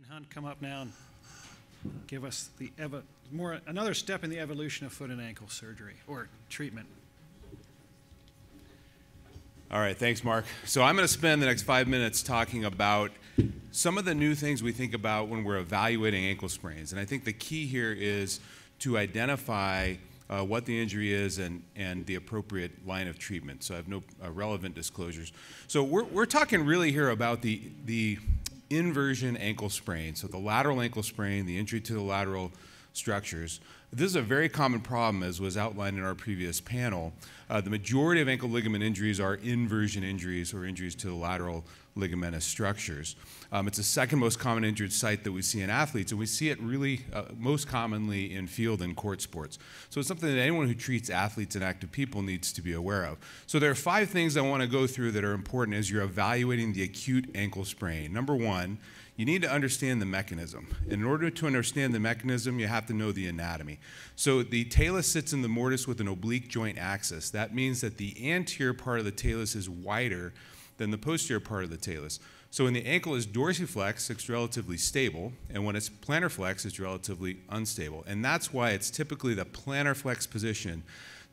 Brian Hunt come up now and give us the another step in the evolution of foot and ankle surgery or treatment. All right, thanks, Mark. So I'm going to spend the next 5 minutes talking about some of the new things we think about when we're evaluating ankle sprains. And I think the key here is to identify what the injury is and the appropriate line of treatment. So I have no relevant disclosures. So we're talking really here about the inversion ankle sprain. So the lateral ankle sprain, the injury to the lateral structures. This is a very common problem, as was outlined in our previous panel. The majority of ankle ligament injuries are inversion injuries or injuries to the lateral ligamentous structures. It's the second most common injured site that we see in athletes, and we see it really most commonly in field and court sports. So it's something that anyone who treats athletes and active people needs to be aware of. So there are 5 things I want to go through that are important as you're evaluating the acute ankle sprain. Number 1, you need to understand the mechanism. In order to understand the mechanism, you have to know the anatomy. So the talus sits in the mortise with an oblique joint axis. That means that the anterior part of the talus is wider than the posterior part of the talus. So when the ankle is dorsiflex, it's relatively stable, and when it's plantar flex, it's relatively unstable. And that's why it's typically the plantar flex position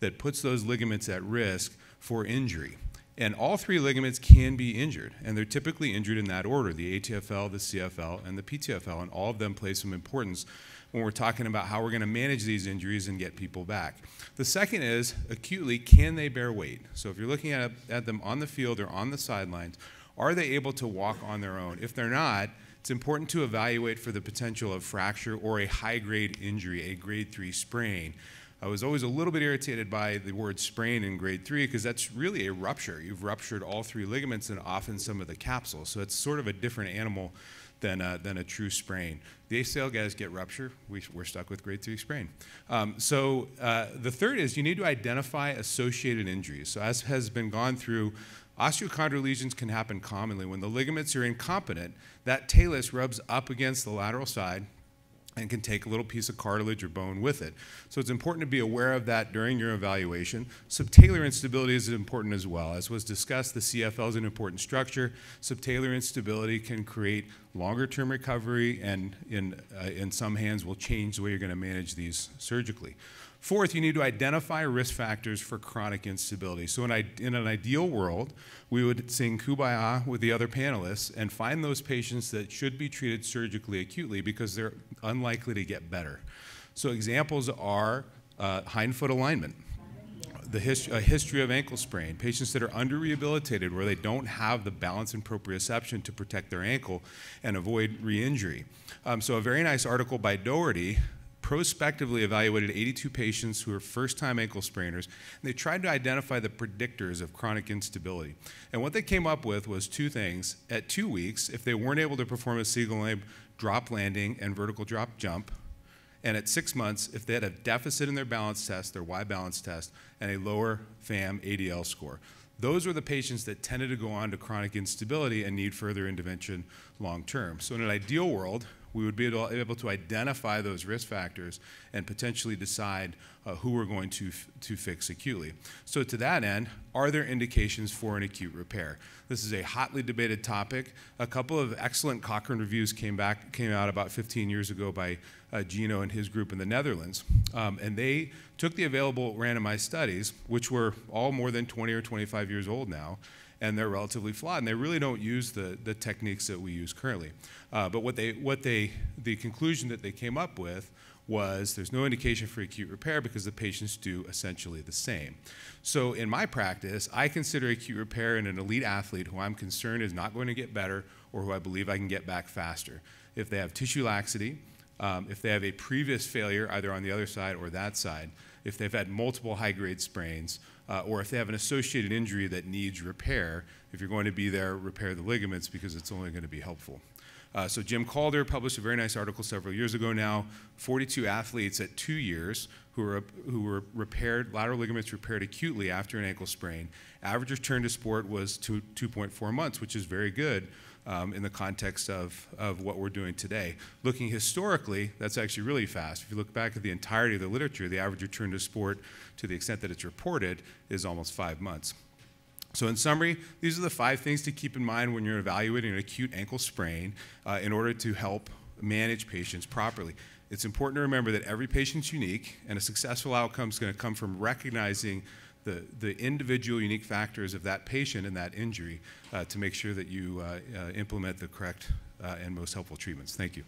that puts those ligaments at risk for injury. And all 3 ligaments can be injured, and they're typically injured in that order, the ATFL, the CFL, and the PTFL, and all of them play some importance when we're talking about how we're going to manage these injuries and get people back. The second is, acutely, can they bear weight? So if you're looking at them on the field or on the sidelines, are they able to walk on their own? If they're not, it's important to evaluate for the potential of fracture or a high-grade injury, a grade 3 sprain. I was always a little bit irritated by the word sprain in grade 3 because that's really a rupture. You've ruptured all 3 ligaments and often some of the capsules. So it's sort of a different animal than a true sprain. The ACL guys get rupture. We're stuck with grade 3 sprain. The third is you need to identify associated injuries. So as has been gone through, osteochondral lesions can happen commonly. When the ligaments are incompetent, that talus rubs up against the lateral side and can take a little piece of cartilage or bone with it. So it's important to be aware of that during your evaluation. Subtalar instability is important as well. As was discussed, the CFL is an important structure. Subtalar instability can create longer-term recovery and in some hands will change the way you're going to manage these surgically. Fourth, you need to identify risk factors for chronic instability. So in an ideal world, we would sing Kumbaya with the other panelists and find those patients that should be treated surgically acutely because they're unlikely to get better. So examples are hindfoot alignment, a history of ankle sprain, patients that are under-rehabilitated where they don't have the balance and proprioception to protect their ankle and avoid re-injury. So a very nice article by Doherty prospectively evaluated 82 patients who were first-time ankle sprainers, and they tried to identify the predictors of chronic instability. And what they came up with was 2 things. At 2 weeks, if they weren't able to perform a single leg drop landing and vertical drop jump, and at 6 months, if they had a deficit in their balance test, their Y balance test, and a lower FAM ADL score. Those were the patients that tended to go on to chronic instability and need further intervention long term. So in an ideal world, we would be able to identify those risk factors and potentially decide who we're going to fix acutely. So to that end, are there indications for an acute repair? This is a hotly debated topic. A couple of excellent Cochrane reviews came out about 15 years ago by Gino and his group in the Netherlands. And they took the available randomized studies, which were all more than 20 or 25 years old now, and they're relatively flawed, and they really don't use the techniques that we use currently. But the conclusion that they came up with was there's no indication for acute repair because the patients do essentially the same. So in my practice, I consider acute repair in an elite athlete who I'm concerned is not going to get better or who I believe I can get back faster. If they have tissue laxity, if they have a previous failure either on the other side or that side, if they've had multiple high-grade sprains, or if they have an associated injury that needs repair, if you're going to be there, repair the ligaments because it's only going to be helpful. So Jim Calder published a very nice article several years ago now, 42 athletes at 2 years who were repaired, lateral ligaments repaired acutely after an ankle sprain. Average return to sport was 2.4 months, which is very good in the context of what we're doing today. Looking historically, that's actually really fast. If you look back at the entirety of the literature, the average return to sport, to the extent that it's reported, is almost 5 months. So in summary, these are the 5 things to keep in mind when you're evaluating an acute ankle sprain in order to help manage patients properly. It's important to remember that every patient's unique, and a successful outcome is going to come from recognizing the individual unique factors of that patient and that injury to make sure that you implement the correct and most helpful treatments. Thank you.